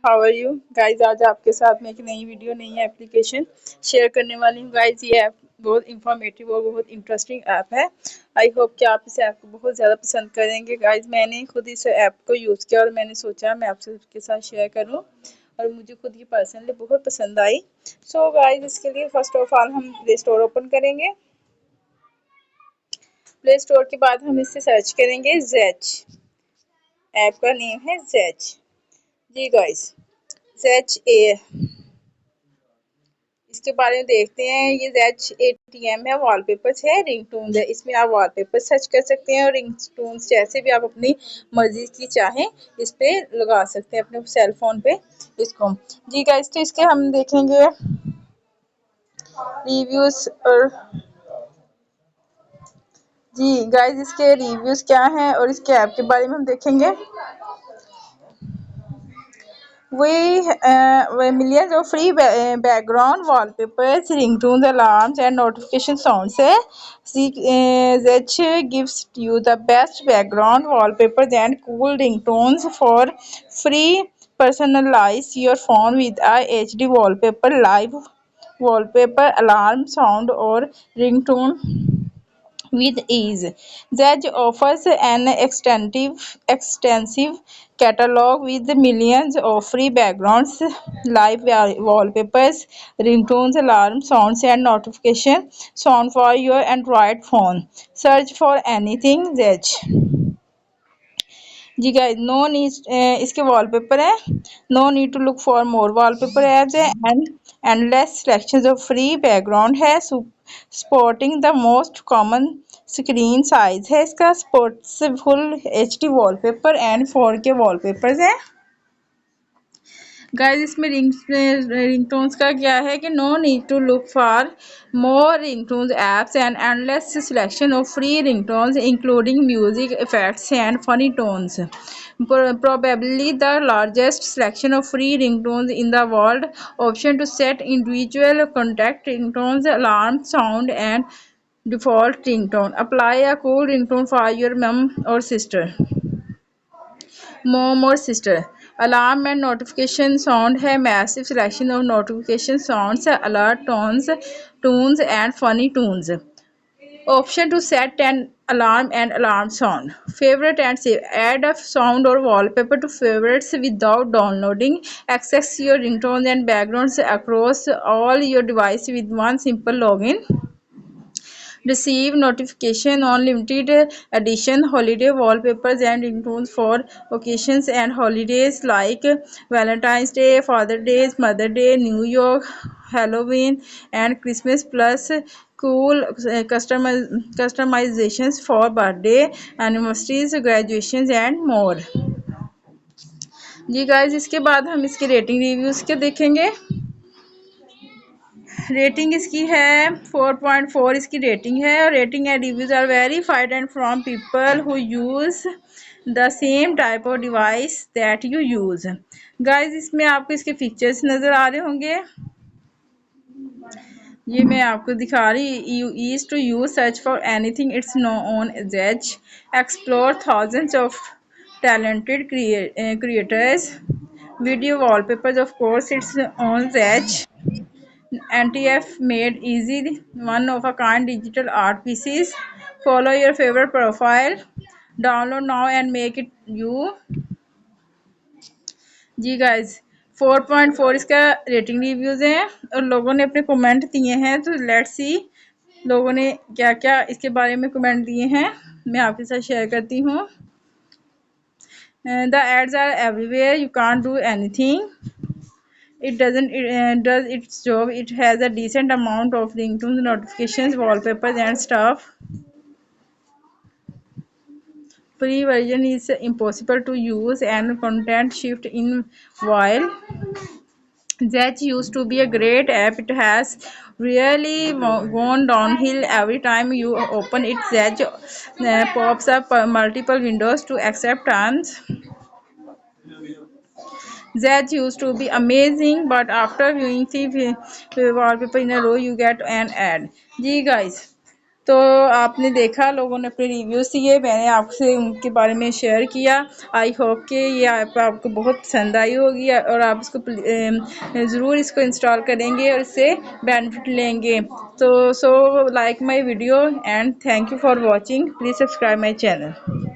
How are you guys. आज आपके साथ मैं एक नई वीडियो नई एप्लीकेशन शेयर करने वाली हूँ गाइज। ये ऐप बहुत इंफॉर्मेटिव और बहुत इंटरेस्टिंग ऐप है। आई होप कि आप इस ऐप को बहुत ज़्यादा पसंद करेंगे गाइज। मैंने खुद इस ऐप को यूज़ किया और मैंने सोचा मैं आपसे उसके साथ शेयर करूँ और मुझे खुद ये पर्सनली बहुत पसंद आई। सो गाइज, इसके लिए फर्स्ट ऑफ ऑल हम प्ले स्टोर ओपन करेंगे। प्ले स्टोर के बाद हम इससे सर्च करेंगे जेच। ऐप का नेम है जेच। जी गाइज, जेच ए, इसके बारे में देखते हैं। ये जेच एटीएम है, वॉलपेपर्स है, रिंगटोन है। इसमें आप वॉलपेपर सर्च कर सकते हैं और रिंगटोन्स जैसे भी आप अपनी मर्जी की चाहें इस पे लगा सकते हैं अपने सेल फोन पे इसको। जी गाइस, तो इसके हम देखेंगे रिव्यूज। और जी गाइस, इसके रिव्यूज क्या हैं और इसके ऐप के बारे में हम देखेंगे। Millions of free background wallpapers, ringtones, alarms, and notification sounds. Zedge gives you the best background wallpapers and cool ringtones for free. Personalize your phone with a HD wallpaper, live wallpaper, alarm sound, or ringtone with ease. Zedge offers an extensive catalog with millions of free backgrounds, live wallpapers, ringtones, alarm sounds, and notification sound for your Android phone. Search for anything Zedge. जी guys, no need, इसके wallpaper है। No need to look for more wallpaper edge and endless selections of free background है। Supporting the most common screen size है इसका। Supports full HD wallpaper and 4K wallpapers है। Guys, इसमें ringtones का क्या है कि no need to look for more ringtones apps and endless selection of free ringtones including music effects and funny tones. Probably the largest selection of free ringtones in the world. Option to set individual contact ringtones, alarm sound, and default ringtone. Apply a cool ringtone for your mom or sister. Alarm and notification sound है। Massive selection of notification sounds, alert tones, tunes, and funny tunes. Option to set an alarm and alarm sound. Favorite and save. Add a sound or wallpaper to favorites without downloading. Access your ringtones and backgrounds across all your devices with one simple login. Receive notification on limited edition holiday wallpapers and ringtones for occasions and holidays like Valentine's Day, Father's Day, Mother's Day, New York, Halloween, and Christmas, plus cool customizations for birthday, anniversaries, graduations, and more. जी guys, इसके बाद हम इसके rating reviews के देखेंगे। Rating इसकी है 4.4 इसकी रेटिंग है। और rating and reviews are verified and from people who use the same type of device that you use. Guys, इसमें आपको इसके फीचर्स नज़र आ रहे होंगे। ये मैं आपको दिखा रही। You is to use search for anything it's no on जेज। Explore thousands of talented creators video wallpapers, of course it's on Zedge. NTF made easy one of a kind digital art pieces. Follow your favorite profile. Download now and make it you. जी guys, 4.4 इसका rating reviews हैं और लोगों ने अपने comment दिए हैं। तो लेट्स सी लोगों ने क्या क्या इसके बारे में कमेंट दिए हैं, मैं आपके साथ शेयर करती हूँ। The ads are everywhere, you can't do anything, it doesn't does its job, it has a decent amount of ringtones, notifications, wallpapers, and stuff. Free version is impossible to use and content shift in while. Zedge used to be a great app. It has really gone downhill every time you open it. Zedge pops up multiple windows to accept terms. Zedge used to be amazing, but after viewing 3 wallpaper in a row, you get an ad. जी guys, तो आपने देखा, लोगों ने अपने reviews दिए, मैंने आपसे उनके बारे में शेयर किया। आई होप कि ये ऐप आपको बहुत पसंद आई होगी और आप इसको ज़रूर इसको इंस्टॉल करेंगे और इससे बेनिफिट लेंगे। तो so like my video and thank you for watching. Please subscribe my channel.